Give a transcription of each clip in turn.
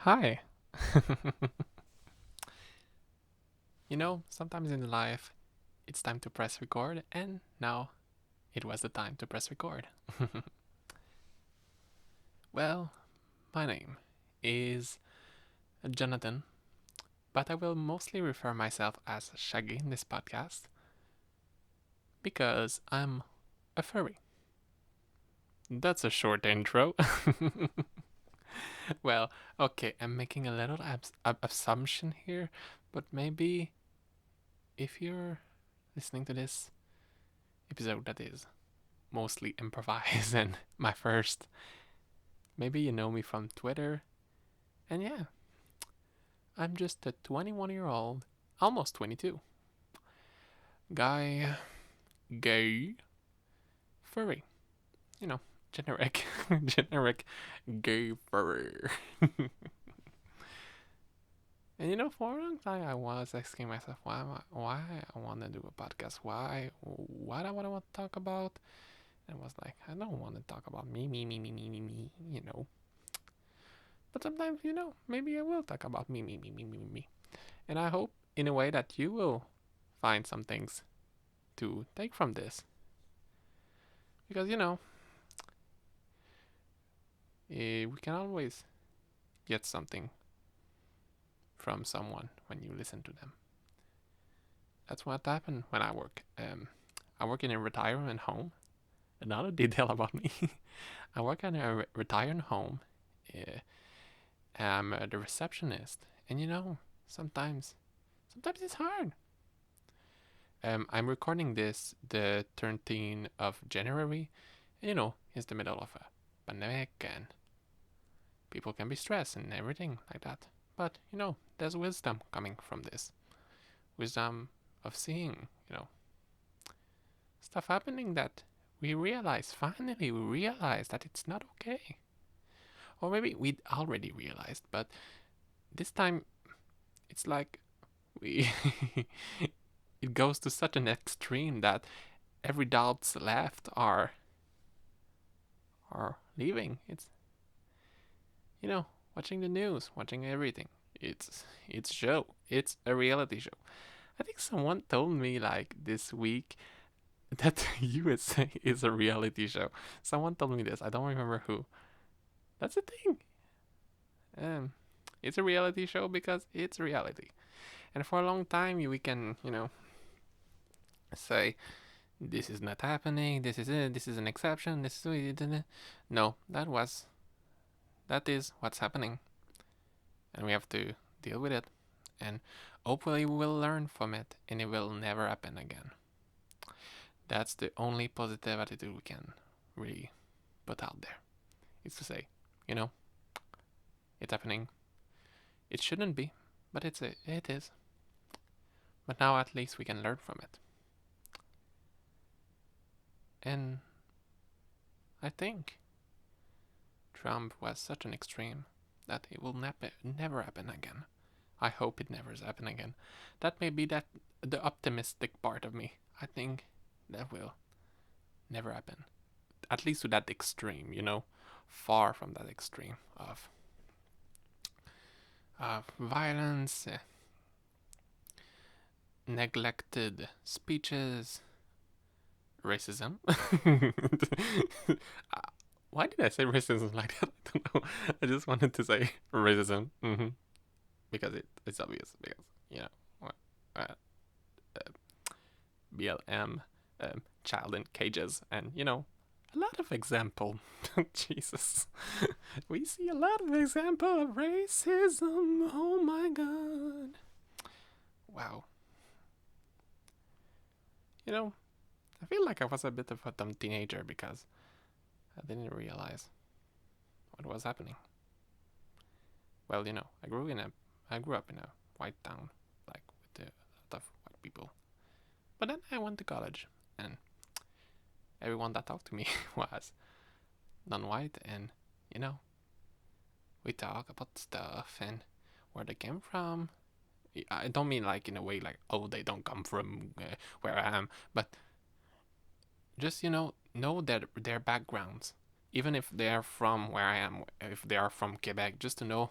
Hi. Sometimes in life it's time to press record, and now it was the time to press record. Well, my name is Jonathan, but I will mostly refer myself as Shaggy in this podcast because I'm a furry. That's a short intro. Well, okay, I'm making a little assumption here, but maybe if you're listening to this episode that is mostly improvise and my first. Maybe you know me from Twitter. And yeah, I'm just a 21-year-old, almost 22, guy, gay, furry. You know, generic, generic gay furry. And for a long time, I was asking myself, why I want to do a podcast? What I want to talk about? And I was like, I don't want to talk about me. But sometimes, maybe I will talk about me. And I hope, in a way, that you will find some things to take from this. Because, we can always get something from someone when you listen to them. That's what happened when I work. I work in a retirement home. Another detail about me. I work in a retirement home. I'm the receptionist. And, sometimes it's hard. I'm recording this the 13th of January. It's the middle of a pandemic and people can be stressed and everything like that. But, there's wisdom coming from this. Wisdom of seeing, stuff happening that finally we realize that it's not okay. Or maybe we'd already realized, but this time it's like we it goes to such an extreme that every doubts left are leaving. It's watching the news, watching everything. It's show. It's a reality show. I think someone told me like this week that USA is a reality show. Someone told me this. I don't remember who. That's the thing. Um, it's a reality show because it's reality. And for a long time, we can, say this is not happening. This is it. This is an exception. This is it. No, that is what's happening, and we have to deal with it. And hopefully, we will learn from it, and it will never happen again. That's the only positive attitude we can really put out there. It's to say, it's happening. It shouldn't be, but it is. But now at least we can learn from it. And I think Trump was such an extreme that it will never happen again. I hope it never happen again. That may be the optimistic part of me. I think that will never happen. At least to that extreme, far from that extreme of violence, neglected speeches, racism. Why did I say racism like that? I don't know. I just wanted to say racism. Because it's obvious. Because, uh, BLM, child in cages, and, a lot of example. Jesus. We see a lot of example of racism. Oh my god. Wow. I feel like I was a bit of a dumb teenager because I didn't realize what was happening. Well, I grew up in a white town, like with a lot of white people. But then I went to college, and everyone that talked to me was non-white, and we talk about stuff and where they came from. I don't mean like in a way like, oh, they don't come from where I am, but just know their backgrounds, even if they are from where I am, if they are from Quebec, just to know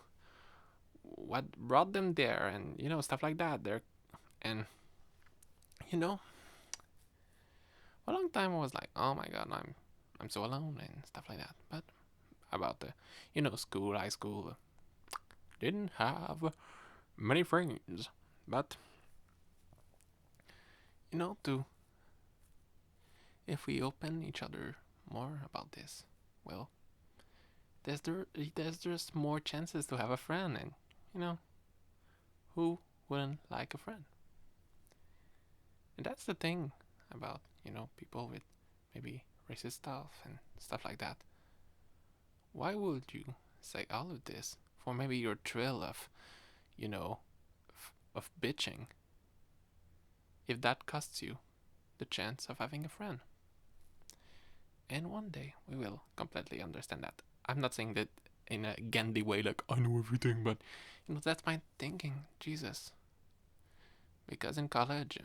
what brought them there, and stuff like that. And you know, a long time I was like, oh my god, I'm so alone and stuff like that. But about the school, high school, didn't have many friends. But to if we open each other more about this, well, there's just more chances to have a friend, and you know who wouldn't like a friend? And that's the thing about people with maybe racist stuff and stuff like that. Why would you say all of this for maybe your thrill of you know of bitching if that costs you the chance of having a friend? And one day we will completely understand that. I'm not saying that in a Gandhi way, like I know everything, but that's my thinking. Jesus, because in college,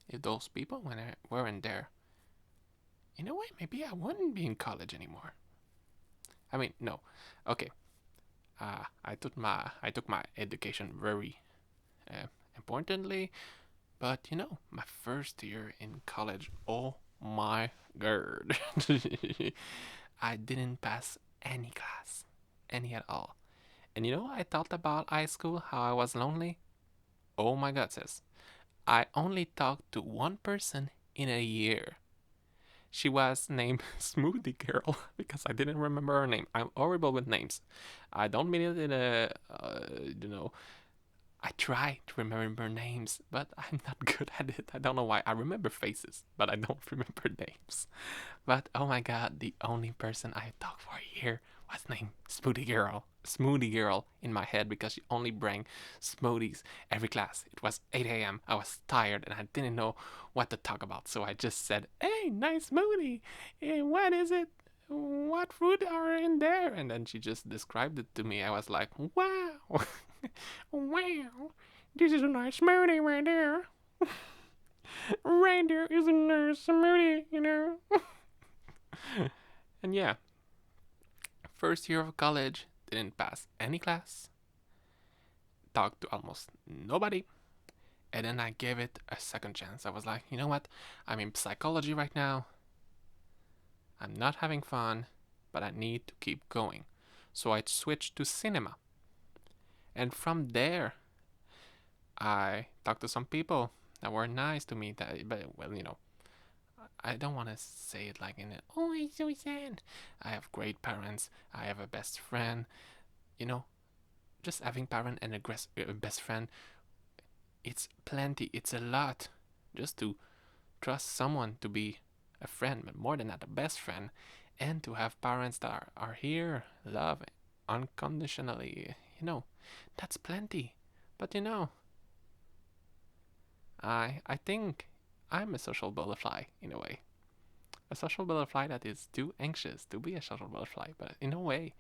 if those people weren't there, in a way, maybe I wouldn't be in college anymore. I mean, no, okay. I took my education very importantly, but my first year in college, oh my god, I didn't pass any class, any at all. And I thought about high school, how I was lonely. Oh my god, sis. I only talked to one person in a year. She was named Smoothie Girl because I didn't remember her name. I'm horrible with names. I don't mean it in a, I try to remember names, but I'm not good at it. I don't know why. I remember faces, but I don't remember names. But oh my god, the only person I talked for a year was named Smoothie Girl. Smoothie Girl in my head because she only bring smoothies every class. It was 8 a.m. I was tired and I didn't know what to talk about, so I just said, "Hey, nice smoothie. What is it? What fruit are in there?" And then she just described it to me. I was like, "Wow, wow, this is a nice smoothie right there. Right there is a nice smoothie." And yeah, first year of college, didn't pass any class, talked to almost nobody, and then I gave it a second chance. I was like, you know what? I'm in psychology right now. I'm not having fun, but I need to keep going. So I switched to cinema. And from there, I talked to some people that were nice to me. But well, I don't want to say it like in a, oh, it's so sad. I have great parents. I have a best friend. You know, just having parent and a best friend, it's plenty. It's a lot just to trust someone to be a friend, but more than that, a best friend, and to have parents that are here, love unconditionally. That's plenty. But I think I'm a social butterfly in a way. A social butterfly that is too anxious to be a social butterfly, but in a way,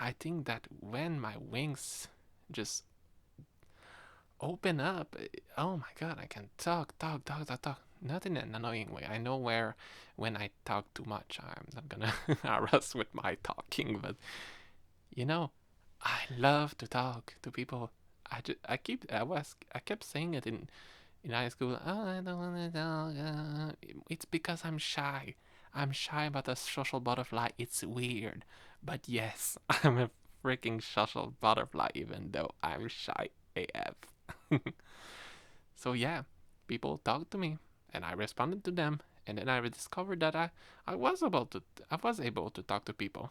I think that when my wings just open up, oh my god, I can talk, talk, talk, talk, talk. Not in an annoying way. I know when I talk too much, I'm not gonna harass with my talking, but you know, I love to talk to people. I kept saying it in high school. Oh, I don't want to talk. It's because I'm shy. I'm shy about a social butterfly. It's weird, but yes, I'm a freaking social butterfly, even though I'm shy AF. So yeah, people talked to me, and I responded to them, and then I discovered that I was able to talk to people,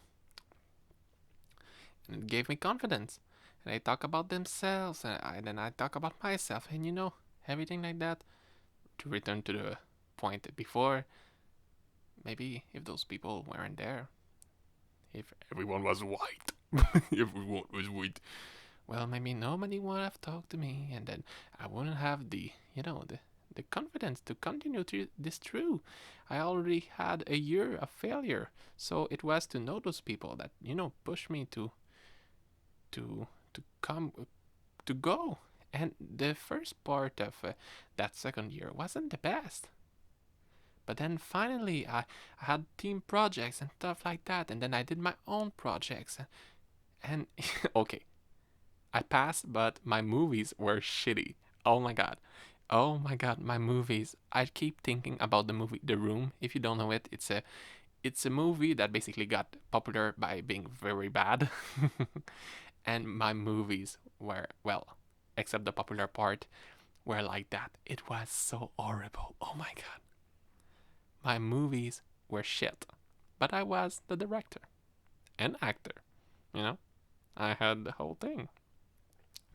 and it gave me confidence. And they talk about themselves, and then I talk about myself, and everything like that. To return to the point before, maybe if those people weren't there, if everyone was white, everyone was white, well, maybe nobody would have talked to me, and then I wouldn't have the confidence to continue to this through. I already had a year of failure, so it was to know those people that pushed me to come to go. And the first part of that second year wasn't the best. But then finally, I had team projects and stuff like that, and then I did my own projects. And okay, I passed, but my movies were shitty. Oh my god. Oh my god, my movies. I keep thinking about the movie The Room. If you don't know it, it's a movie that basically got popular by being very bad. And my movies were, well, except the popular part, were like that. It was so horrible. Oh my god. My movies were shit. But I was the director and actor. You know? I had the whole thing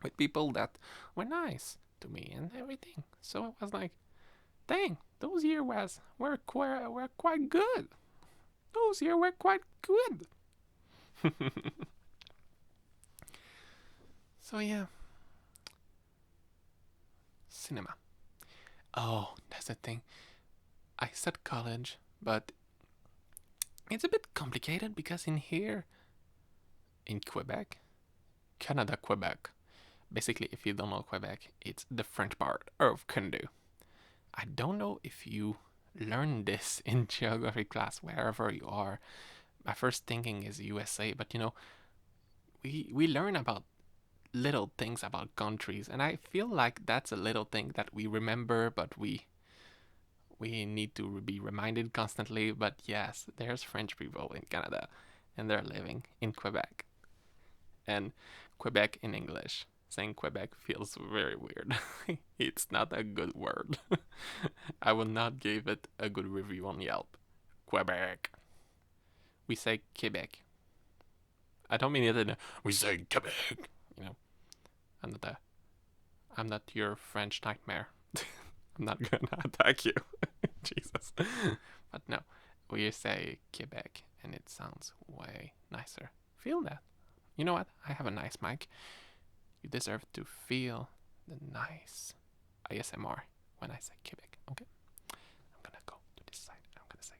with people that were nice to me and everything. So I was like, dang, those years were quite good. Those years were quite good. So yeah, cinema. Oh, that's the thing. I said college, but it's a bit complicated because in here, in Quebec, Canada, Quebec, basically, if you don't know Quebec, it's the French part of Canada. I don't know if you learn this in geography class wherever you are. My first thinking is USA, but we learn about little things about countries, and I feel like that's a little thing that we remember, but we need to be reminded constantly. But yes, there's French people in Canada, and they're living in Quebec, and Quebec in English. Saying Quebec feels very weird. It's not a good word. I will not give it a good review on Yelp. Quebec. We say Quebec. I don't mean it in a, we say Quebec. You know, I'm not a, I'm not your French nightmare. I'm not gonna attack you. Jesus. But no, we say Quebec and it sounds way nicer. Feel that. You know what? I have a nice mic. You deserve to feel the nice ASMR when I say Quebec. Okay? I'm gonna go to this side. I'm gonna say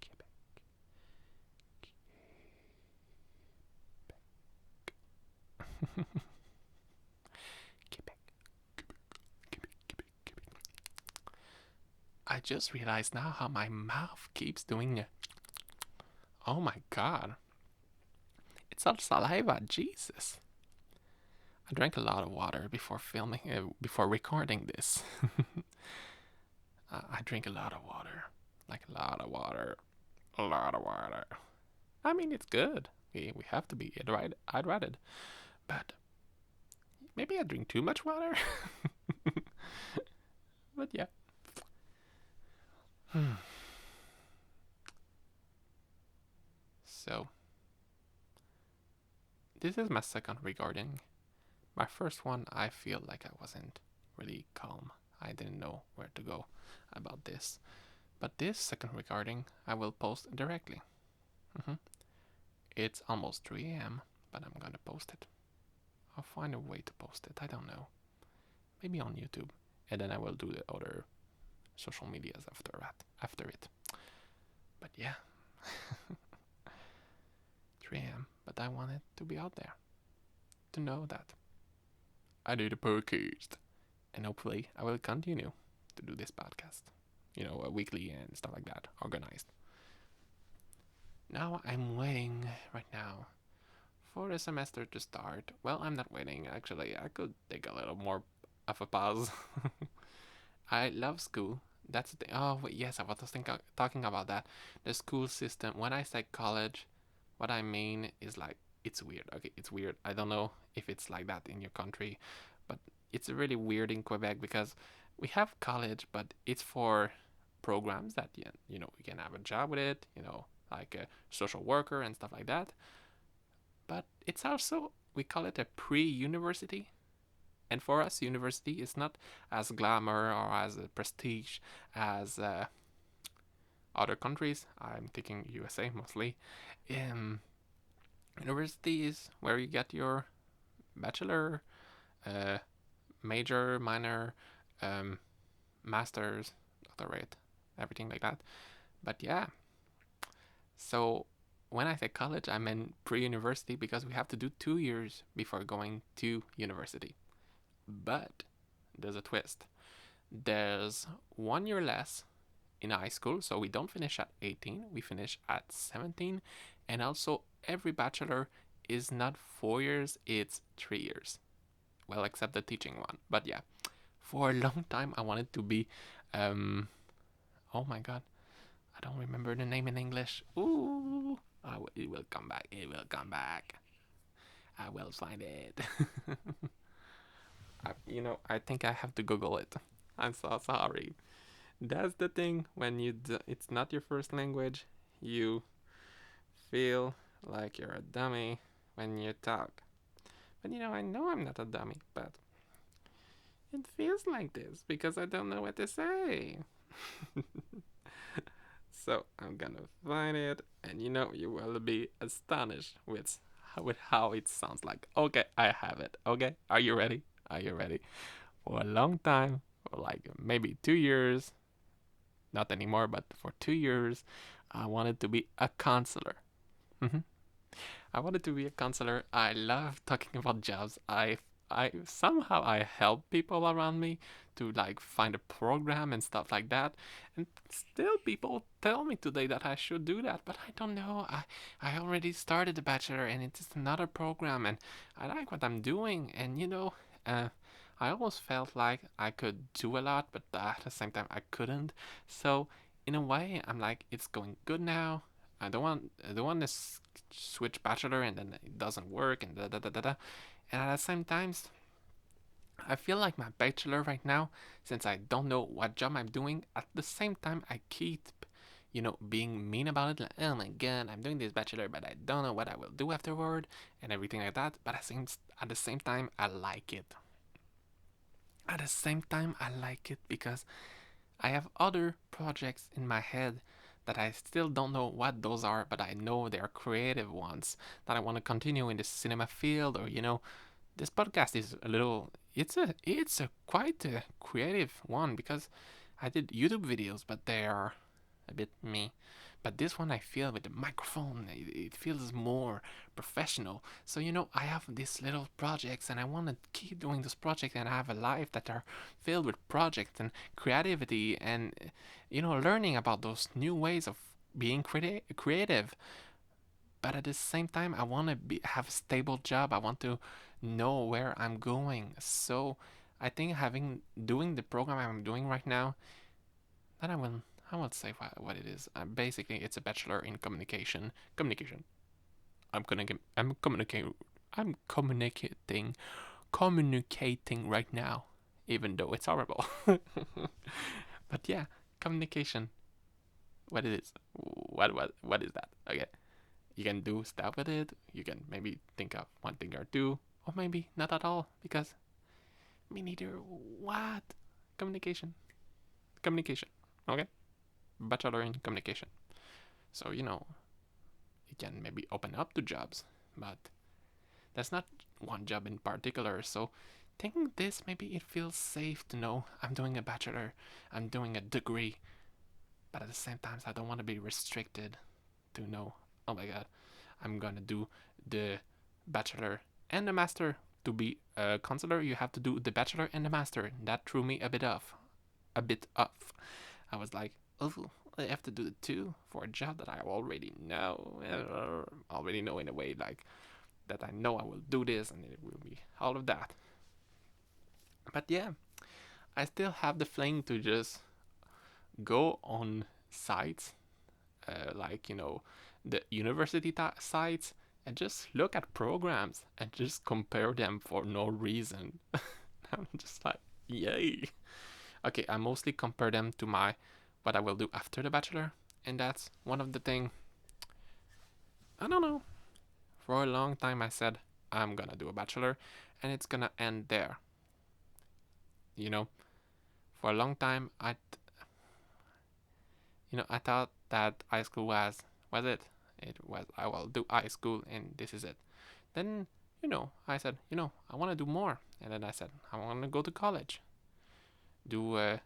Quebec. Quebec. Quebec. I just realized now how my mouth keeps doing it. Oh my god. It's all saliva. Jesus. I drank a lot of water before filming, before recording this. I drink a lot of water. Like a lot of water. A lot of water. I mean, it's good. We have to be hydrated. But maybe I drink too much water. But yeah. So, this is my second recording. My first one, I feel like I wasn't really calm. I didn't know where to go about this. But this second recording, I will post directly. It's almost 3 a.m., but I'm gonna post it. I'll find a way to post it. I don't know. Maybe on YouTube. And then I will do the other social medias after it. But yeah. 3 a.m. But I want it to be out there. To know that I did a podcast. And hopefully I will continue to do this podcast. A weekly and stuff like that. Organized. Now I'm waiting right now for the semester to start. Well, I'm not waiting. Actually, I could take a little more of a pause. I love school. That's the thing. Oh, wait, yes, I was talking about that. The school system. When I say college, what I mean is like, it's weird. Okay, it's weird. I don't know if it's like that in your country, but it's really weird in Quebec because we have college, but it's for programs that, you can have a job with it, like a social worker and stuff like that. But it's also, we call it a pre-university. And for us, university is not as glamour or as a prestige as other countries. I'm thinking USA mostly. University is where you get your bachelor, major, minor, master's, doctorate, everything like that. But yeah, so when I say college, I meant pre-university because we have to do 2 years before going to university. But there's a twist. There's 1 year less in high school, so we don't finish at 18, we finish at 17. And also, every bachelor is not 4 years, it's 3 years. Well, except the teaching one. But yeah, for a long time I wanted to be, oh my god, I don't remember the name in English. Ooh, it will come back. It will come back. I will find it. I think I have to Google it. I'm so sorry. That's the thing when it's not your first language, you feel like you're a dummy when you talk. But I know I'm not a dummy, but it feels like this because I don't know what to say. So I'm gonna find it, and you will be astonished with how it sounds like. Okay, I have it. Okay, are you ready? Are you ready? For a long time, for like maybe 2 years, not anymore, but for 2 years, I wanted to be a counselor. Mm-hmm. I wanted to be a counselor. I love talking about jobs. I somehow I help people around me to like find a program and stuff like that. And still people tell me today that I should do that, but I don't know. I already started the bachelor and it's another program and I like what I'm doing and I almost felt like I could do a lot, but at the same time I couldn't. So in a way, I'm like, it's going good now. I don't want to switch bachelor and then it doesn't work and da da da da da. And at the same time, I feel like my bachelor right now, since I don't know what job I'm doing, at the same time I keep, being mean about it. Like, oh my god, I'm doing this bachelor, but I don't know what I will do afterward and everything like that. But at the same time, I like it. At the same time, I like it because I have other projects in my head that I still don't know what those are, but I know they are creative ones that I want to continue in the cinema field, or this podcast is a little. It's a quite a creative one because I did YouTube videos, but they are a bit me. But this one I feel with the microphone, it feels more professional. So I have these little projects, and I want to keep doing this project, and I have a life that are filled with projects and creativity, and learning about those new ways of being creative. But at the same time, I want to have a stable job. I want to know where I'm going. So I think doing the program I'm doing right now, that I will say what it is. Basically, it's a bachelor in communication. Communication. I'm communicating. I'm communicating right now, even though it's horrible. But yeah, communication. What it is? What is that? Okay, you can do stuff with it. You can maybe think of one thing or two, or maybe not at all because me neither. What? Communication. Communication. Okay. Bachelor in communication. So it can maybe open up to jobs, but that's not one job in particular. So thinking this, maybe it feels safe to know I'm doing a bachelor, I'm doing a degree, but at the same time, I don't want to be restricted to know, oh my god, I'm gonna do the bachelor and the master. To be a counselor, you have to do the bachelor and the master. That threw me a bit off. A bit off. I was like, oh, I have to do the two for a job that I already know. Already know in a way like that I know I will do this and it will be all of that. But yeah, I still have the fling to just go on sites like the university sites and just look at programs and just compare them for no reason. I'm just like, yay. Okay, I mostly compare them to what I will do after the bachelor, and that's one of the thing. I don't know. For a long time I said I'm gonna do a bachelor and it's gonna end there. For a long time I thought that high school was it. It was I will do high school and this is it. Then I said I want to do more, and then I said I want to go to college, do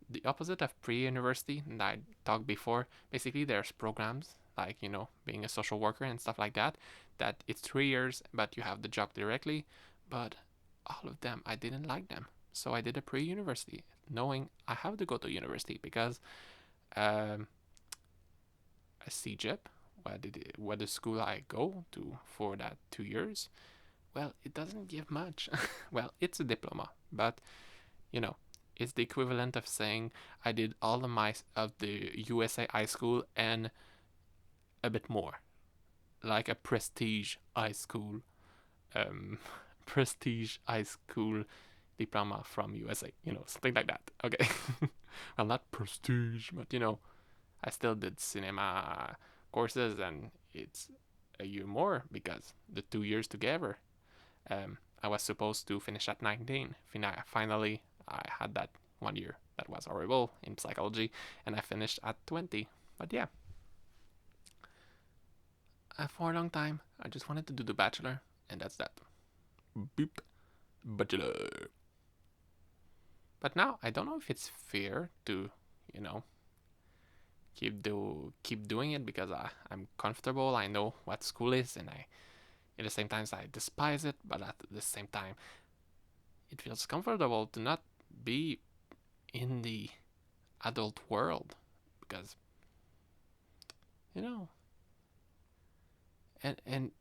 the opposite of pre-university that I talked before. Basically, there's programs like being a social worker and stuff like that. That it's 3 years, but you have the job directly. But all of them, I didn't like them, so I did a pre-university, knowing I have to go to university because a CJEP what the school I go to for that 2 years, well, it doesn't give much. Well, it's a diploma, but you know, it's the equivalent of saying I did all of the USA high school and a bit more, like a um, prestige high school diploma from USA, something like that. Okay, well, not prestige, but I still did cinema courses, and it's a year more because the 2 years together. I was supposed to finish at 19. Finally, I had that 1 year that was horrible in psychology, and I finished at 20. But yeah, for a long time, I just wanted to do the bachelor, and that's that. Boop, bachelor. But now I don't know if it's fair to, you know, keep doing it because I'm comfortable. I know what school is, and at the same time I despise it. But at the same time, it feels comfortable to not be in the adult world because you know, and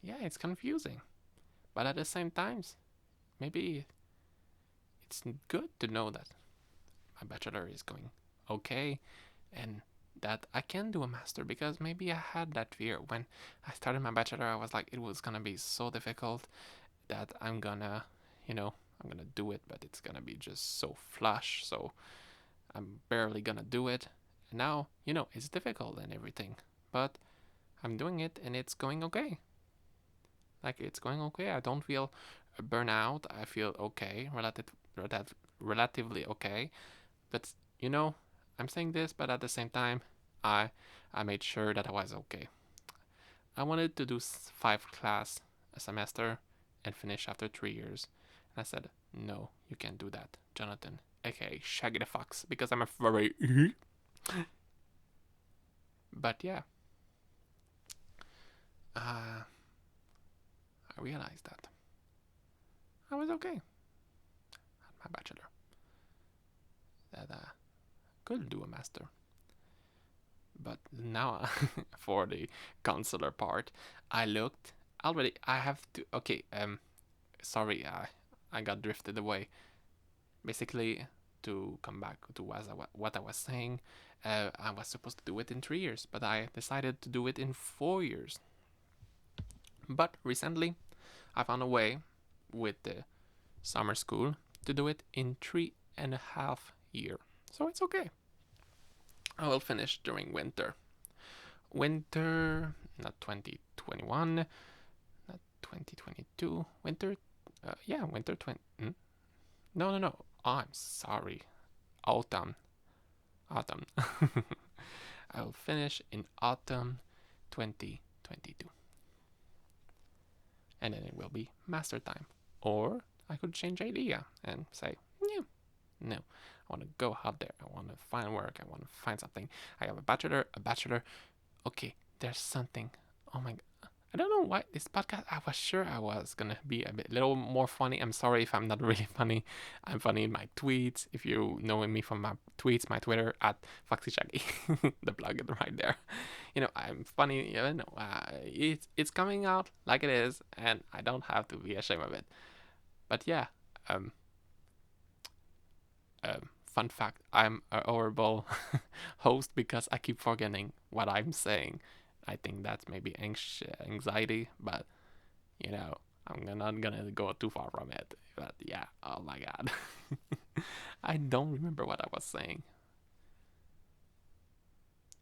yeah, it's confusing. But at the same times, maybe it's good to know that my bachelor is going okay and that I can do a master because maybe I had that fear when I started my bachelor. I was like, it was gonna be so difficult that I'm gonna do it, but it's gonna be just so flush, so I'm barely gonna do it. And now, it's difficult and everything, but I'm doing it and it's going okay. Like, it's going okay. I don't feel burnout. I feel okay, relatively okay. But I'm saying this, but at the same time, I I made sure that I was okay. I wanted to do 5 class a semester and finish after 3 years. And I said, no, you can't do that, Jonathan, aka Shaggy the Fox, because I'm a furry. But yeah, I realized that I was okay at my bachelor. That I could do a master. But now, for the counselor part, I looked already. I have to. Okay. Sorry. I got drifted away. Basically, to come back to what I was saying, I was supposed to do it in 3 years, but I decided to do it in 4 years. But recently, I found a way with the summer school to do it in 3.5 years. So it's okay. I will finish during winter. Winter, not 2021, not 2022. Winter, yeah, winter 20. No, no, no. Oh, I'm sorry. Autumn. Autumn. I'll finish in autumn 2022. And then it will be master time. Or I could change idea and say, yeah, no, I want to go out there. I want to find work. I want to find something. I have a bachelor. Okay, there's something. Oh my god. I don't know why this podcast. I was sure I was gonna be a little more funny. I'm sorry if I'm not really funny. I'm funny in my tweets. If you know me from my tweets, my Twitter at Foxy Shaggy, the plug is right there. I'm funny. It's coming out like it is, and I don't have to be ashamed of it. But yeah, um, fun fact: I'm a horrible host because I keep forgetting what I'm saying. I think that's maybe anxiety, but I'm not gonna go too far from it. But yeah, oh my god, I don't remember what I was saying.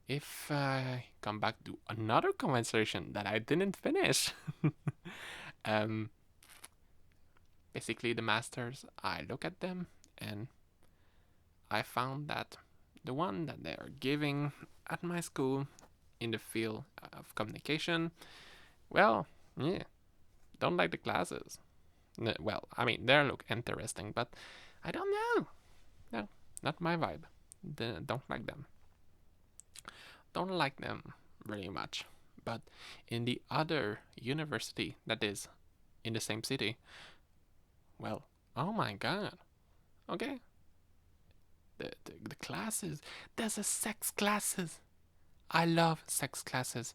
If I come back to another conversation that I didn't finish, um, basically the masters, I look at them and I found that the one that they are giving at my school in the field of communication, well, yeah, don't like the classes. Well, I mean, they look interesting, but I don't know. No, not my vibe. Don't like them. Don't like them very much. But in the other university that is in the same city, well, oh my god. Okay. The classes. There's a sex classes. I love sex classes.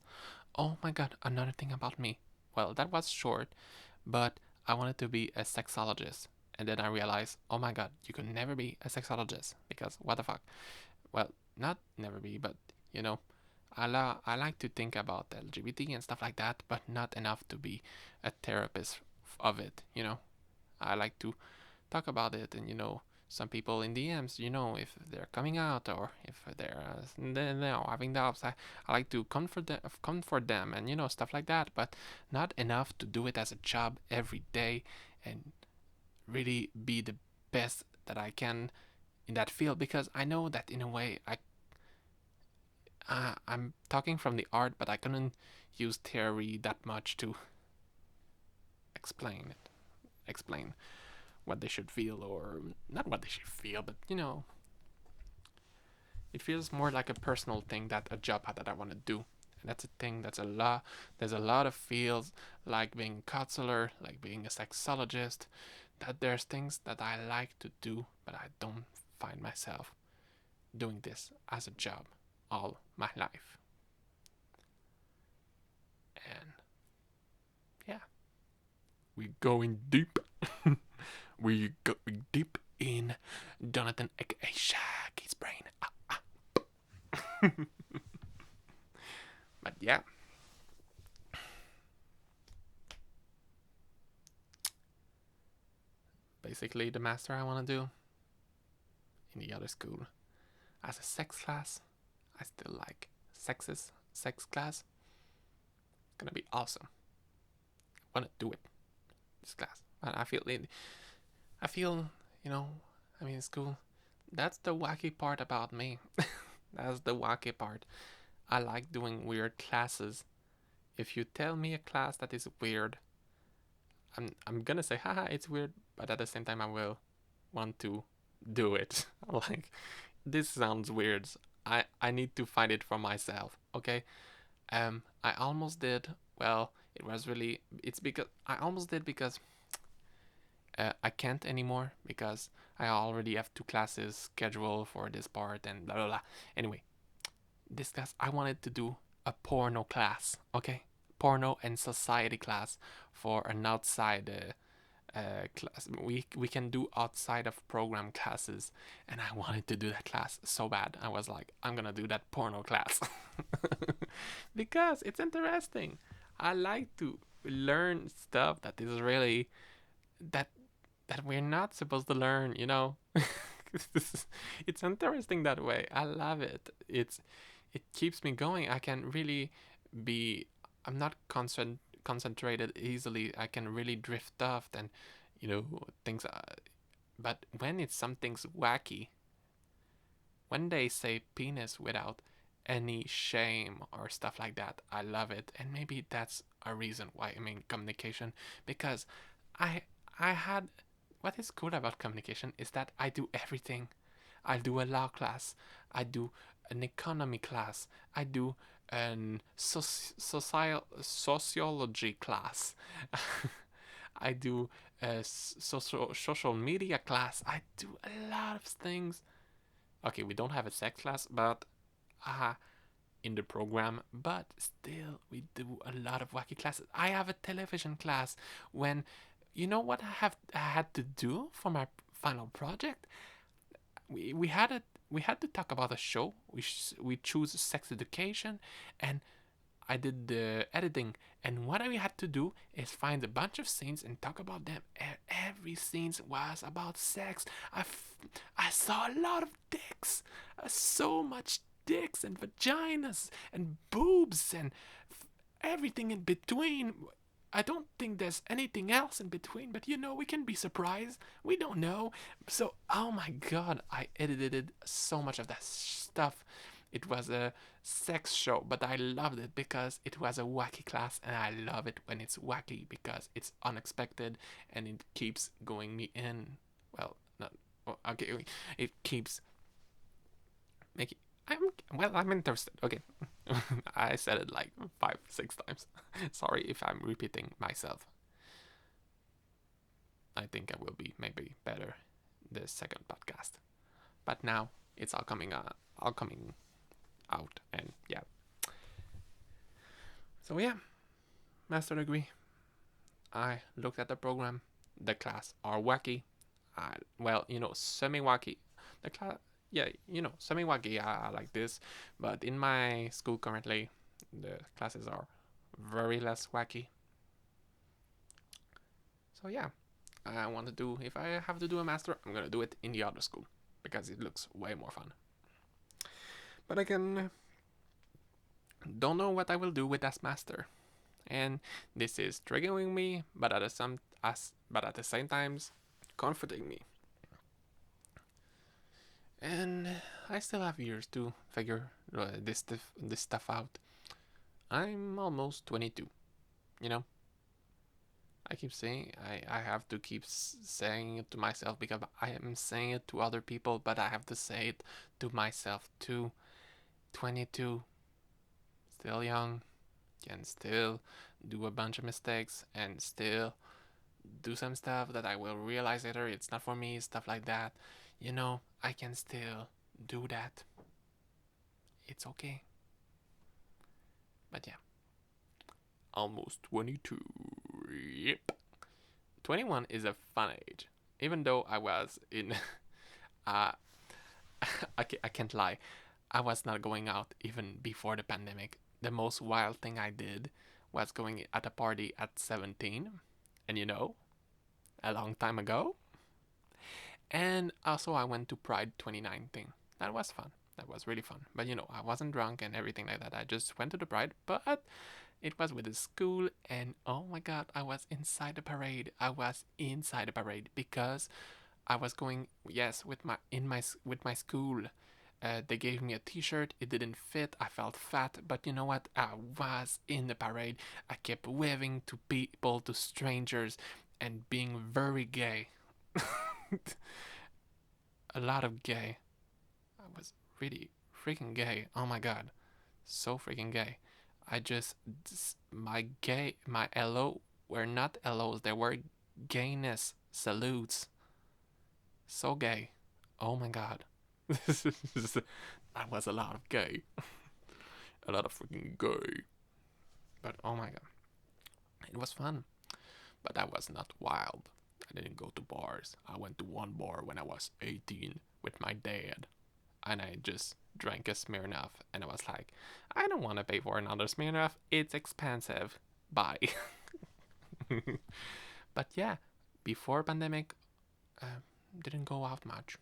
Oh my god, another thing about me. Well, that was short, but I wanted to be a sexologist. And then I realized, oh my god, you could never be a sexologist because what the fuck? Well, not never be, but you know, I like to think about LGBT and stuff like that, but not enough to be a therapist of it. I like to talk about it, and some people in DMs, if they're coming out or if they're having doubts, I like to comfort them, and stuff like that, but not enough to do it as a job every day and really be the best that I can in that field, because I know that in a way I'm talking from the art, but I couldn't use theory that much to explain it, explain what they should feel, or not what they should feel, but it feels more like a personal thing that a job that I want to do. And that's a thing that's a lot. There's a lot of fields, like being a counselor, like being a sexologist, that there's things that I like to do, but I don't find myself doing this as a job all my life. And yeah, we going deep. we going deep in Jonathan aka Shaggy's brain. But yeah. Basically, the master I want to do in the other school as a sex class. I still like sex class. Gonna be awesome. I wanna do it. This class. And I feel, school. That's the wacky part about me. That's the wacky part. I like doing weird classes. If you tell me a class that is weird, I'm gonna say, haha, it's weird, but at the same time I will want to do it. Like, this sounds weird. I need to find it for myself, okay? I almost did. Well, it's because I almost did because I can't anymore because I already have 2 classes scheduled for this part and blah blah blah. Anyway, this class I wanted to do a porno class, okay? Porno and society class for an outside class. We can do outside of program classes, and I wanted to do that class so bad. I was like, I'm gonna do that porno class because it's interesting. I like to learn stuff that is really that we're not supposed to learn. It's interesting that way. I love it. It keeps me going. I can really be. I'm not concentrated easily. I can really drift off and things. But when it's something's wacky, when they say penis without any shame or stuff like that, I love it. And maybe that's a reason why I'm in communication, because I I had what is cool about communication is that I do everything. I do a law class, I do an economy class, I do an sociology class, I do a social media class. I do a lot of things. Okay, we don't have a sex class, but in the program, but still we do a lot of wacky classes. I have a television class when what I had to do for my final project. We had to talk about a show. We choose sex education, and I did the editing, and what we had to do is find a bunch of scenes and talk about them. Every scene was about sex. I saw a lot of dicks, so much dicks and vaginas and boobs and everything in between. I don't think there's anything else in between, but we can be surprised. We don't know. So, oh my god, I edited so much of that stuff. It was a sex show, but I loved it because it was a wacky class, and I love it when it's wacky because it's unexpected and it keeps going me in. Well, not okay. It keeps making. I'm interested. Okay, I said it like 5, 6 times. Sorry if I'm repeating myself. I think I will be maybe better the second podcast. But now it's all coming out, and yeah. So yeah, master degree. I looked at the program. The class are wacky. Well, semi wacky. The class, yeah, semi wacky. I like this, but in my school currently, the classes are very less wacky. So yeah, I want to do. If I have to do a master, I'm gonna do it in the other school because it looks way more fun. But I can don't know what I will do with that master, and this is triggering me, but at the same time, comforting me. And I still have years to figure this stuff out. I'm almost 22. You know, I keep saying I have to keep saying it to myself because I am saying it to other people, but I have to say it to myself too. 22, still young, can still do a bunch of mistakes and still do some stuff that I will realize later it's not for me, stuff like that. I can still do that. It's okay. But yeah, almost 22. Yep. 21 is a fun age. Even though I was in. uh, I can't lie. I was not going out even before the pandemic. The most wild thing I did was going at a party at 17. And a long time ago. And also, I went to Pride 2019. That was fun. That was really fun. But I wasn't drunk and everything like that. I just went to the Pride, but it was with the school, and oh my god, I was inside the parade. I was inside the parade because I was going, yes, with my school. They gave me a T-shirt. It didn't fit. I felt fat, but you know what? I was in the parade. I kept waving to people, to strangers, and being very gay. A lot of gay. I was really freaking gay. Oh my god, so freaking gay. I just my LO were not LOs. They were gayness salutes. So gay. Oh my god. That was a lot of gay. A lot of freaking gay. But oh my god. It was fun. But I was not wild. I didn't go to bars. I went to one bar when I was 18 with my dad. And I just drank a Smirnoff. And I was like, I don't want to pay for another Smirnoff. It's expensive. Bye. But yeah, before pandemic, uh, didn't go out much.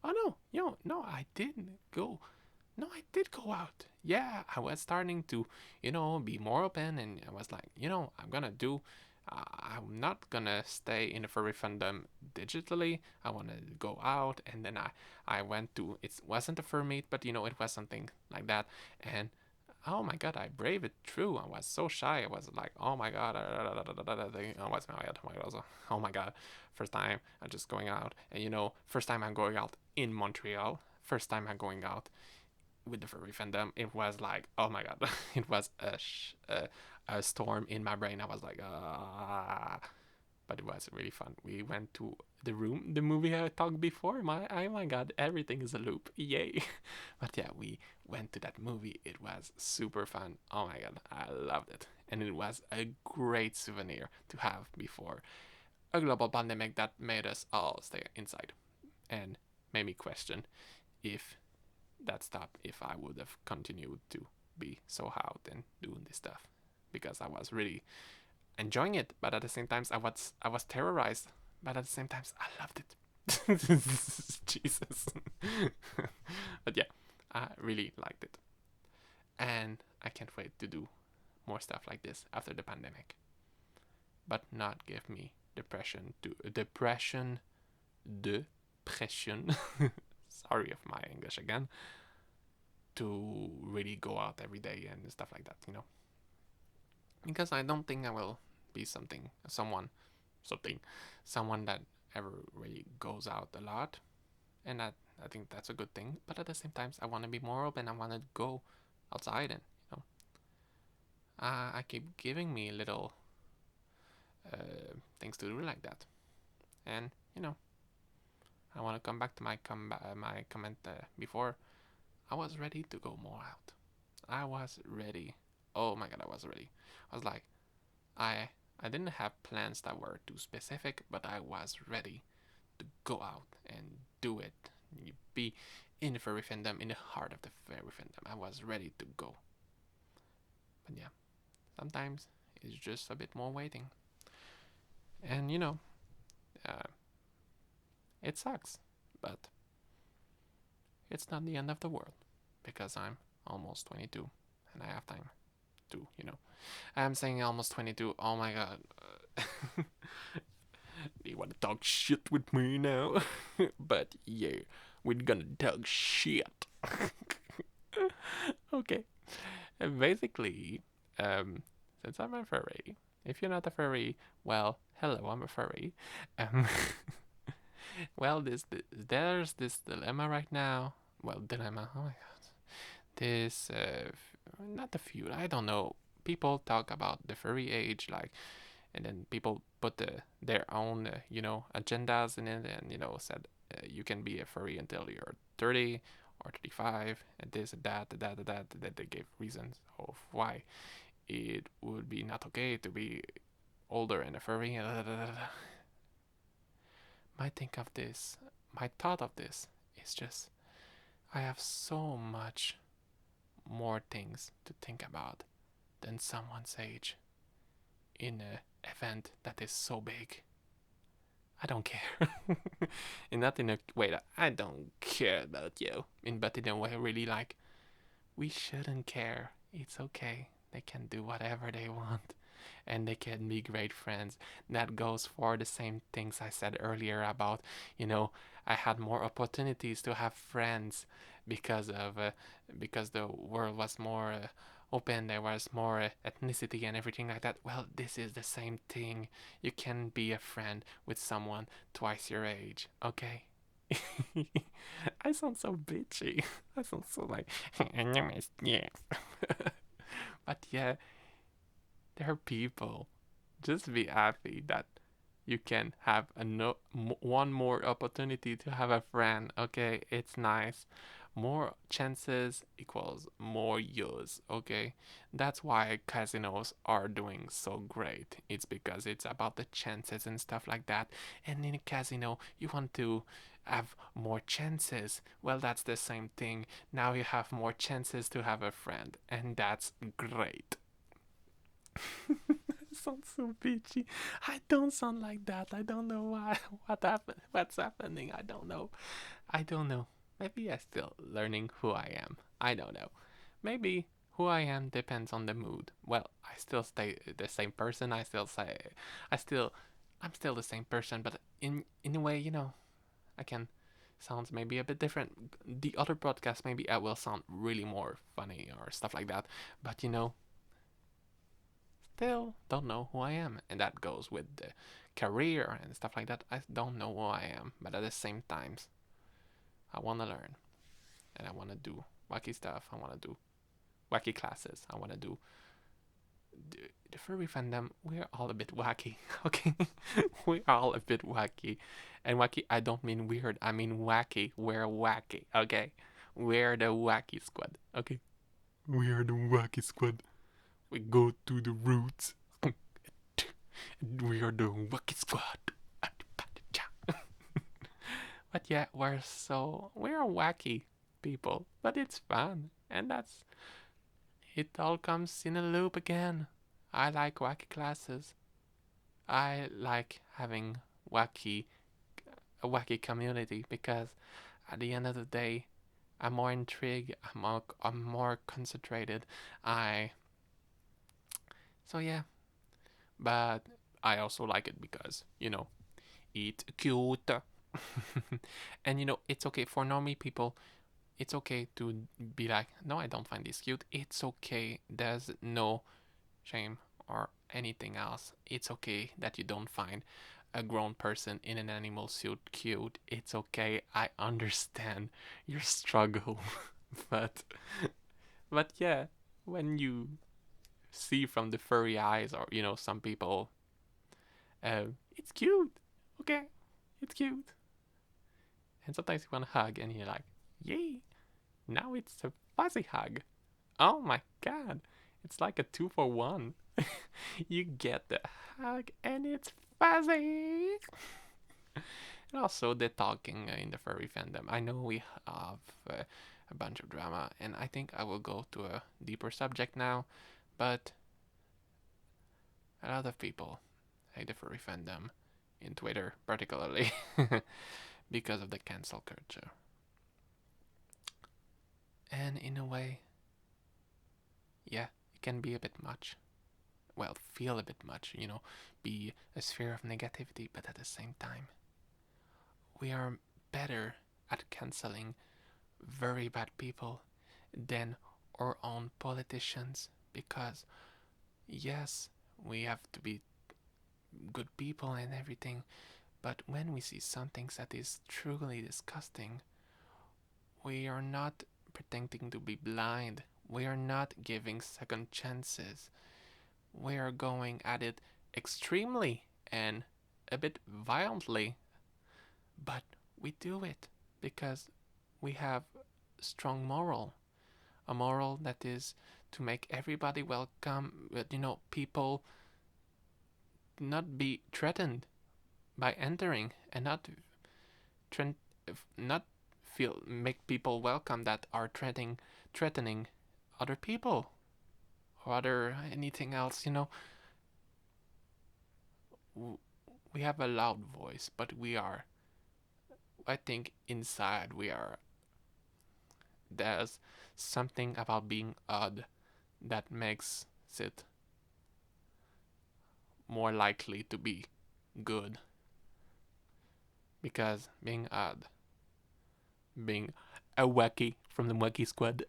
Oh no, no, I didn't go. No, I did go out. Yeah, I was starting to, be more open, and I was like, I'm gonna do. I'm not gonna stay in the furry fandom digitally. I want to go out, and then I went to. It wasn't a fur meet, but it was something like that, and oh my god, I braved it through. I was so shy. I was like, oh my god, oh my god, first time I'm just going out, and first time I'm going out in Montreal, first time I'm going out with the furry fandom. It was like, oh my god, it was a storm in my brain. I was like, but it was really fun. We went to the room, the movie I talked before. Oh my god, everything is a loop. Yay. But yeah, we went to that movie. It was super fun. Oh my god, I loved it. And it was a great souvenir to have before a global pandemic that made us all stay inside and made me question if that stopped, if I would have continued to be so out and doing this stuff, because I was really enjoying it, but at the same time I was terrorized, but at the same time I loved it. Jesus. But yeah, I really liked it, and I can't wait to do more stuff like this after the pandemic, but not give me depression. Sorry of my English again. To really go out every day and stuff like that, because I don't think I will be someone that ever really goes out a lot, and I think that's a good thing. But at the same time, I want to be more open. I want to go outside, and I keep giving me little things to do like that, and I want to come back to my comment before. I was ready to go more out. I was ready oh my god, I was ready. I was like, I I didn't have plans that were too specific, but I was ready to go out and do it. You be in the furry fandom, in the heart of the furry fandom. I was ready to go. But yeah, sometimes it's just a bit more waiting. And uh, it sucks, but it's not the end of the world because I'm almost 22 and I have time to, I'm saying almost 22. Oh my god. You want to talk shit with me now? But yeah, we're gonna talk shit. Okay. Basically, um, since I'm a furry, if you're not a furry, well, hello, I'm a furry. Um, well, there's this dilemma right now. Well, dilemma. Oh my god. This, not the feud. I don't know. People talk about the furry age, like, and then people put their own, agendas in it, and said you can be a furry until you're 30 or 35, and this and that, and that, and that. That they gave reasons of why it would be not okay to be older and a furry. My think of this, my thought of this is just I have so much more things to think about than someone's age in an event that is so big. I don't care. And not in a way that I don't care about you, but in a way really like, we shouldn't care. It's okay. They can do whatever they want. And they can be great friends. That goes for the same things I said earlier about, I had more opportunities to have friends because of because the world was more open. There was more ethnicity and everything like that. Well, this is the same thing. You can be a friend with someone twice your age. Okay. I sound so bitchy. I sound so like, yeah. But yeah, there are people. Just be happy that you can have one more opportunity to have a friend. Okay, it's nice. More chances equals more use. Okay, that's why casinos are doing so great. It's because it's about the chances and stuff like that. And in a casino, you want to have more chances. Well, that's the same thing. Now you have more chances to have a friend, and that's great. I sound so bitchy. I don't sound like that. I don't know why. What happened? What's happening? I don't know. I don't know. Maybe I'm still learning who I am. I don't know. Maybe who I am depends on the mood. Well, I still stay the same person. I still, I'm still the same person, but in a way, I can sounds maybe a bit different. The other podcast maybe I will sound really more funny or stuff like that, but still don't know who I am. And that goes with the career and stuff like that. I don't know who I am, but at the same times, I want to learn and I want to do wacky stuff. I want to do wacky classes. I want to do the furry fandom. We're all a bit wacky, okay? We're all a bit wacky. And wacky, I don't mean weird, I mean wacky. We're wacky, okay? We're the wacky squad, okay? We're the wacky squad. We go to the roots. We are the wacky squad. But yeah, we're wacky people, but it's fun, and that's it. All comes in a loop again. I like wacky classes. I like having wacky a wacky community because at the end of the day, I'm more intrigued. I'm more concentrated. I so yeah, but I also like it because it's cute. And it's okay for normie people. It's okay to be like, no, I don't find this cute. It's okay. There's no shame or anything else. It's okay that you don't find a grown person in an animal suit cute. It's okay. I understand your struggle. but but yeah, when you see from the furry eyes or some people, it's cute. Okay, it's cute. And sometimes you want to hug and you're like, yay, now it's a fuzzy hug. Oh my god. It's like a 2 for 1. You get the hug and it's fuzzy. And also the talking in the furry fandom. I know we have a bunch of drama, and I think I will go to a deeper subject now, but a lot of people hate the furry fandom in Twitter, particularly because of the cancel culture. And in a way, yeah, it can be a bit much. Well, feel a bit much, be a sphere of negativity, but at the same time, we are better at canceling very bad people than our own politicians, because yes, we have to be good people and everything, but when we see something that is truly disgusting, we are not pretending to be blind. We are not giving second chances. We are going at it extremely and a bit violently, but we do it because we have strong moral. A moral that is to make everybody welcome, but people not be threatened by entering, and not feel make people welcome that are threatening other people or other anything else. We have a loud voice, but I think inside there's something about being odd that makes it more likely to be good. Because being odd, being a wacky from the Wacky Squad,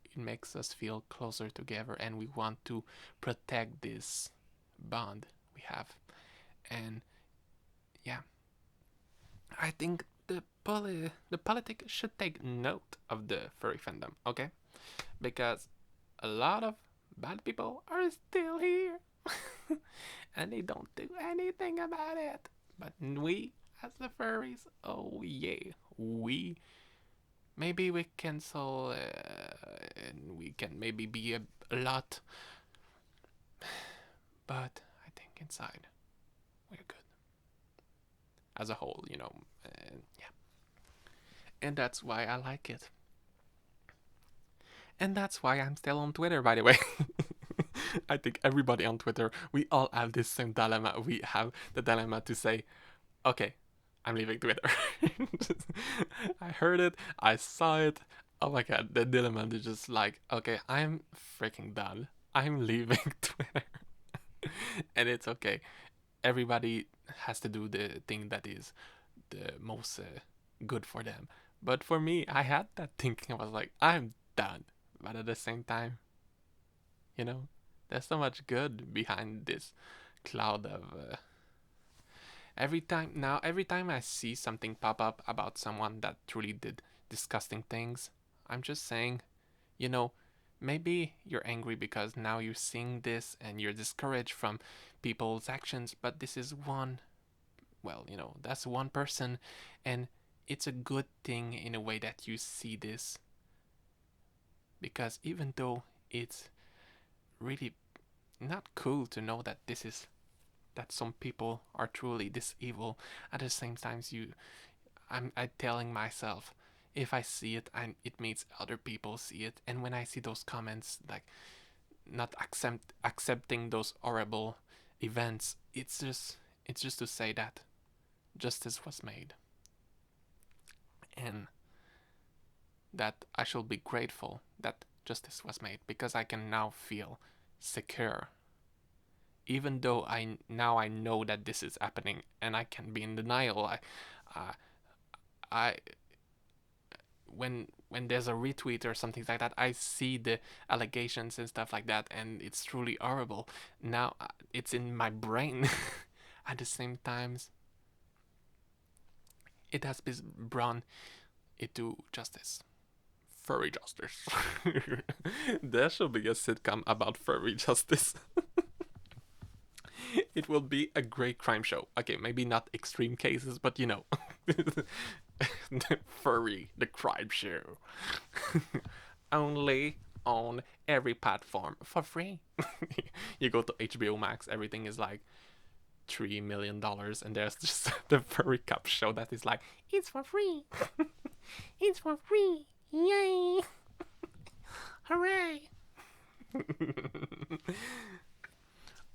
it makes us feel closer together, and we want to protect this bond we have. And yeah, I think the politic should take note of the furry fandom, okay? Because a lot of bad people are still here, and they don't do anything about it. But we, as the furries, oh yeah, maybe we cancel, and we can maybe be a lot, but I think inside we're good as a whole, yeah. And that's why I like it. And that's why I'm still on Twitter, by the way. I think everybody on Twitter, we all have this same dilemma. We have the dilemma to say, okay, I'm leaving Twitter. I heard it, I saw it. Oh my god, the dilemma is just like, okay, I'm freaking done. I'm leaving Twitter. And it's okay. Everybody has to do the thing that is the most good for them. But for me, I had that thinking. I was like, I'm done. But at the same time, there's so much good behind this cloud of. Every time I see something pop up about someone that truly did disgusting things, I'm just saying, maybe you're angry because now you're seeing this and you're discouraged from people's actions, but this is that's one person, and it's a good thing in a way that you see this, because even though it's really not cool to know that that some people are truly this evil, at the same time I'm telling myself, if I see it, it means other people see it, and when I see those comments like not accepting those horrible events, it's just to say that justice was made, and that I should be grateful that justice was made, because I can now feel secure, even though I know that this is happening, and I can be in denial. I when there's a retweet or something like that, I see the allegations and stuff like that, and it's truly horrible. Now it's in my brain. At the same times, it has been brought into justice. Furry justice. There should be a sitcom about furry justice. It will be a great crime show. Okay, maybe not extreme cases, but furry, the crime show. Only on every platform for free. You go to HBO Max, everything is like $3 million, and there's just the Furry Cup show that is like, it's for free. It's for free. Yay. Hooray.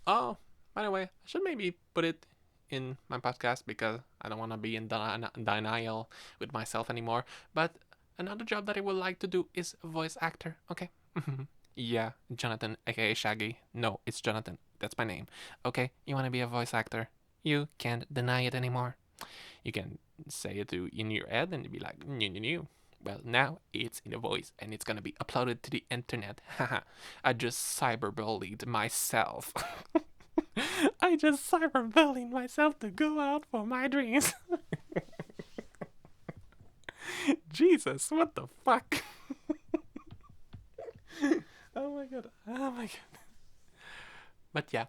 Oh, by the way, I should maybe put it in my podcast because I don't want to be in denial with myself anymore. But another job that I would like to do is a voice actor. Okay. Yeah, Jonathan, aka Shaggy. No, it's Jonathan. That's my name. Okay, you want to be a voice actor? You can't deny it anymore. You can say it in your head and be like, new. Well, now it's in a voice and it's gonna be uploaded to the internet. Haha, I just cyberbullied myself. I just cyberbullied myself to go out for my dreams. Jesus, what the fuck? Oh my god, oh my god. But yeah,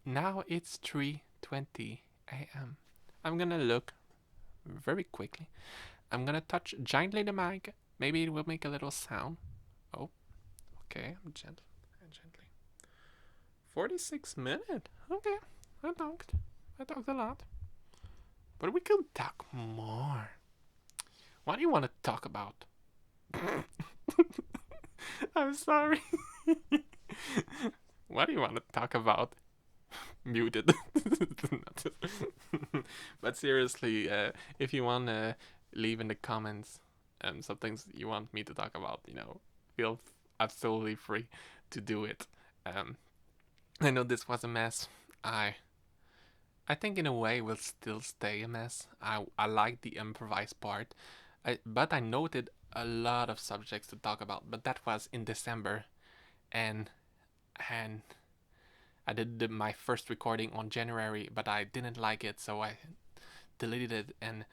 now it's 3:20 a.m. I'm gonna look very quickly. I'm gonna touch gently the mic. Maybe it will make a little sound. Oh, okay, I'm gently. 46 minutes. Okay, I talked a lot. But we could talk more. What do you want to talk about? I'm sorry. What do you want to talk about? Muted. But seriously, if you want to leave in the comments some things you want me to talk about, feel absolutely free to do it. I know this was a mess. I think in a way will still stay a mess. I like the improvised part, but I noted a lot of subjects to talk about. But that was in December, and I did my first recording on January, but I didn't like it, so I deleted it, and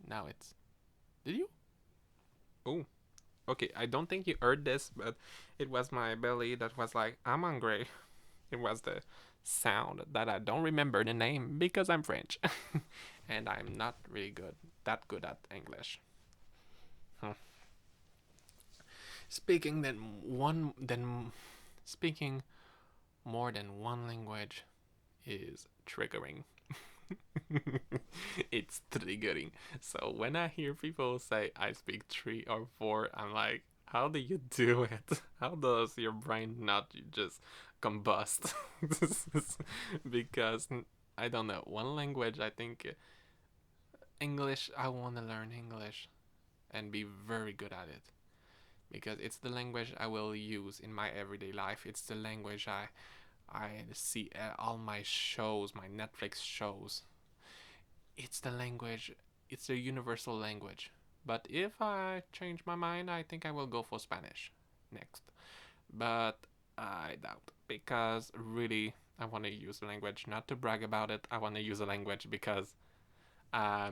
now it's. Did you? Oh, okay. I don't think you heard this, but it was my belly that was like, I'm hungry. It was the sound that I don't remember the name because I'm French, and I'm not really that good at English. Speaking speaking more than one language is triggering. It's triggering. So when I hear people say I speak 3 or 4, I'm like, how do you do it? How does your brain not just combust? Because I don't know. One language, I think English, I want to learn English and be very good at it. Because it's the language I will use in my everyday life. It's the language I see all my shows, my Netflix shows. It's the language, it's a universal language. But if I change my mind, I think I will go for Spanish next. But I doubt, because really I want to use the language not to brag about it. I want to use the language because I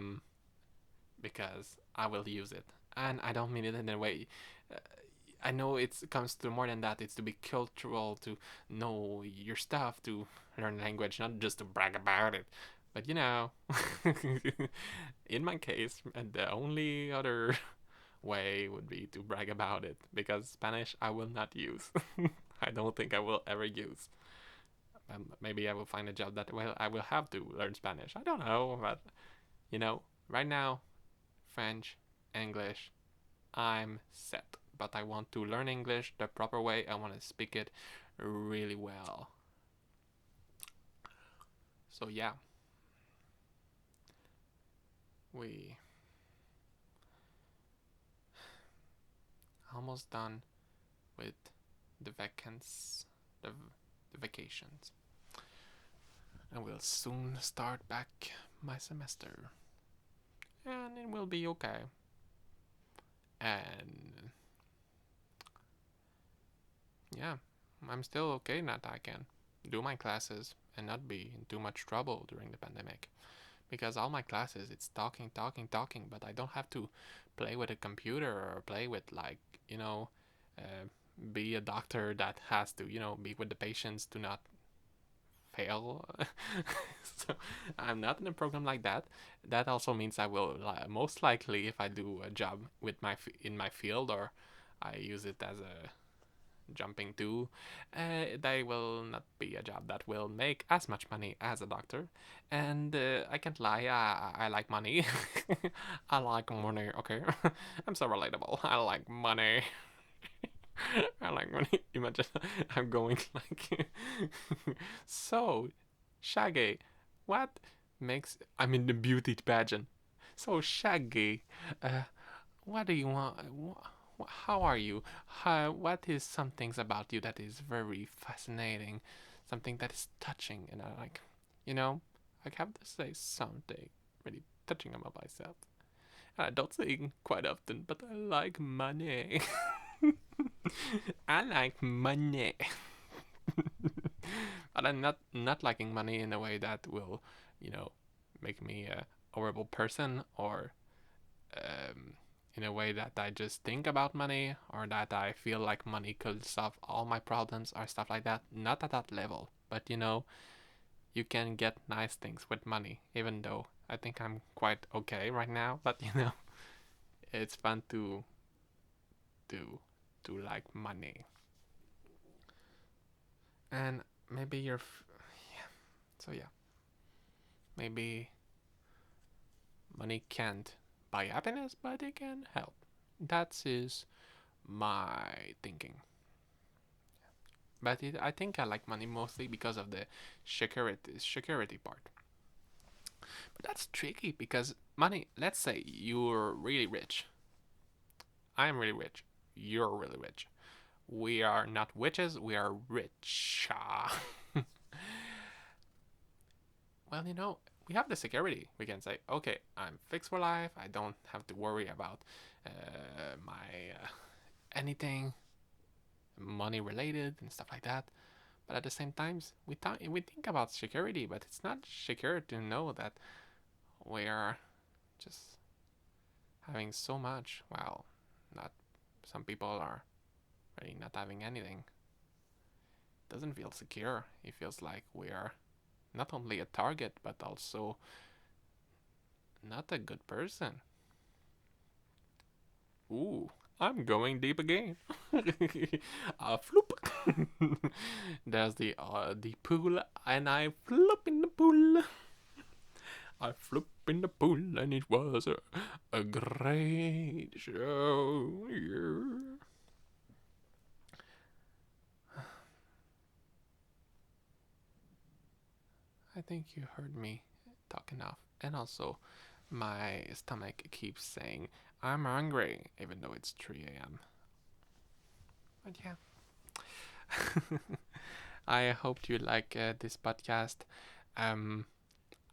will use it, and I don't mean it in a way. I know it comes to more than that. It's to be cultural, to know your stuff, to learn language, not just to brag about it. But in my case, the only other way would be to brag about it, because Spanish I will not use. I don't think I will ever use. Maybe I will find a job that I will have to learn Spanish. I don't know, but right now, French, English, I'm set. But I want to learn English the proper way. I want to speak it really well. So yeah, we almost done with the vacations. And we'll soon start back my semester. And it will be okay. And yeah, I'm still okay that I can do my classes and not be in too much trouble during the pandemic. Because all my classes, it's talking, but I don't have to play with a computer or play with be a doctor that has to, be with the patients to not fail. So I'm not in a program like that. That also means I will most likely, if I do a job with in my field, or I use it as a jumping to. They will not be a job that will make as much money as a doctor. And I can't lie, I like money. I like money, okay? I'm so relatable. I like money. I like money. Imagine I'm going like. So, Shaggy, what makes. I'm in the beauty pageant. So, Shaggy, uh, what do you want? How are you? What is some things about you that is very fascinating? Something that is touching, and I like, you know, I have to say something really touching about myself. And I don't say it quite often, but I like money. I like money. But I'm not liking money in a way that will, you know, make me a horrible person, or um, in a way that I just think about money, or that I feel like money could solve all my problems or stuff like that. Not at that level, but you know, you can get nice things with money, even though I think I'm quite okay right now. But you know, it's fun to to like money. And maybe yeah. So yeah, maybe money can't buy happiness, but it can help. That is my thinking. But I think I like money mostly because of the security part. But that's tricky because money. Let's say you're really rich. I'm really rich. You're really rich. We are not witches. We are rich. Well, you know, we have the security. We can say, okay, I'm fixed for life. I don't have to worry about my anything money related and stuff like that. But at the same time, we think about security, but it's not secure to know that we are just having so much. Well, not some people are really not having anything. It doesn't feel secure. It feels like we are not only a target, but also not a good person. Ooh, I'm going deep again. Floop. There's the pool, and I flop in the pool. I flop in the pool, and it was a great show. Yeah. I think you heard me talk enough, and also my stomach keeps saying I'm hungry, even though it's 3 a.m. But yeah. I hope you like this podcast. Um,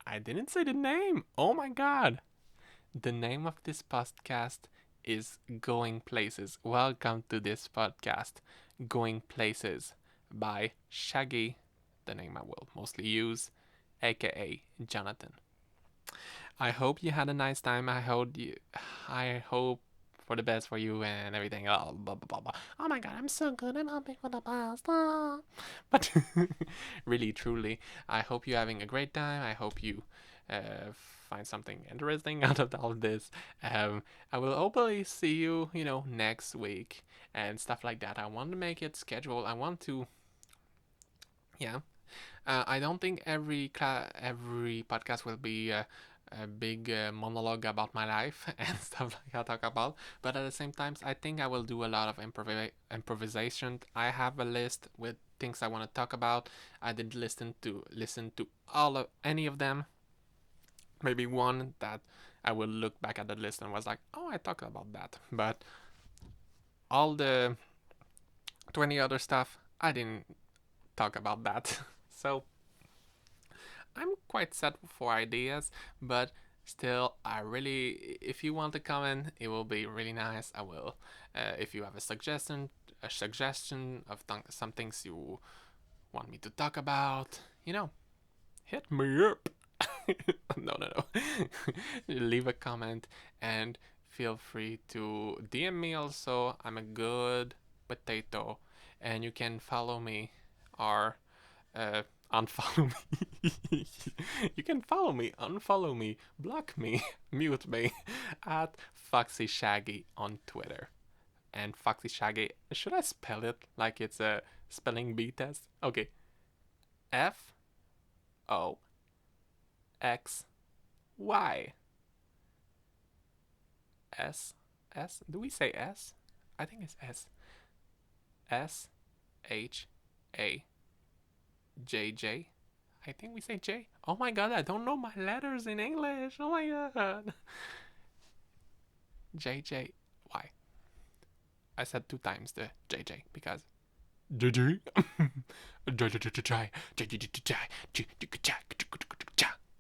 I didn't say the name. Oh my god. The name of this podcast is Going Places. Welcome to this podcast, Going Places, by Shaggy, the name I will mostly use, aka Jonathan. I hope you had a nice time. I hope for the best for you and everything. Oh, blah, blah, blah, blah. Oh my god, I'm so good at hoping for the best. Ah. But really, truly, I hope you're having a great time. I hope you find something interesting out of all of this. I will hopefully see you, you know, next week and stuff like that. I want to make it scheduled. I want to, yeah. I don't think every podcast will be a big monologue about my life and stuff like I talk about. But at the same time, I think I will do a lot of improvisation. I have a list with things I want to talk about. I did listen to all of any of them. Maybe one that I will look back at the list and was like, oh, I talked about that. But all the 20 other stuff, I didn't talk about that. So I'm quite set for ideas, but still, if you want to comment, it will be really nice. I will, if you have a suggestion of some things you want me to talk about, you know, hit me up. No, no, no. Leave a comment and feel free to DM me also. I'm a good potato, and you can follow me or uh, unfollow me. You can follow me, unfollow me, block me, mute me at Foxy Shaggy on Twitter. and Foxy Shaggy. Should I spell it like it's a spelling bee test? Okay. Foxy. S. Do we say S? I think it's S. SHAJJ. I think we say J. Oh my god, I don't know my letters in English. Oh my god. JJ. Why? I said 2 times the JJ because JJ.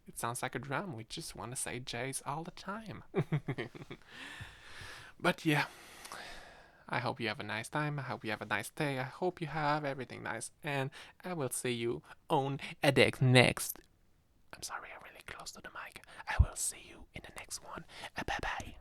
It sounds like a drum. We just want to say J's all the time. But yeah, I hope you have a nice time. I hope you have a nice day. I hope you have everything nice. And I will see you on a next. I'm sorry, I'm really close to the mic. I will see you in the next one. Bye bye.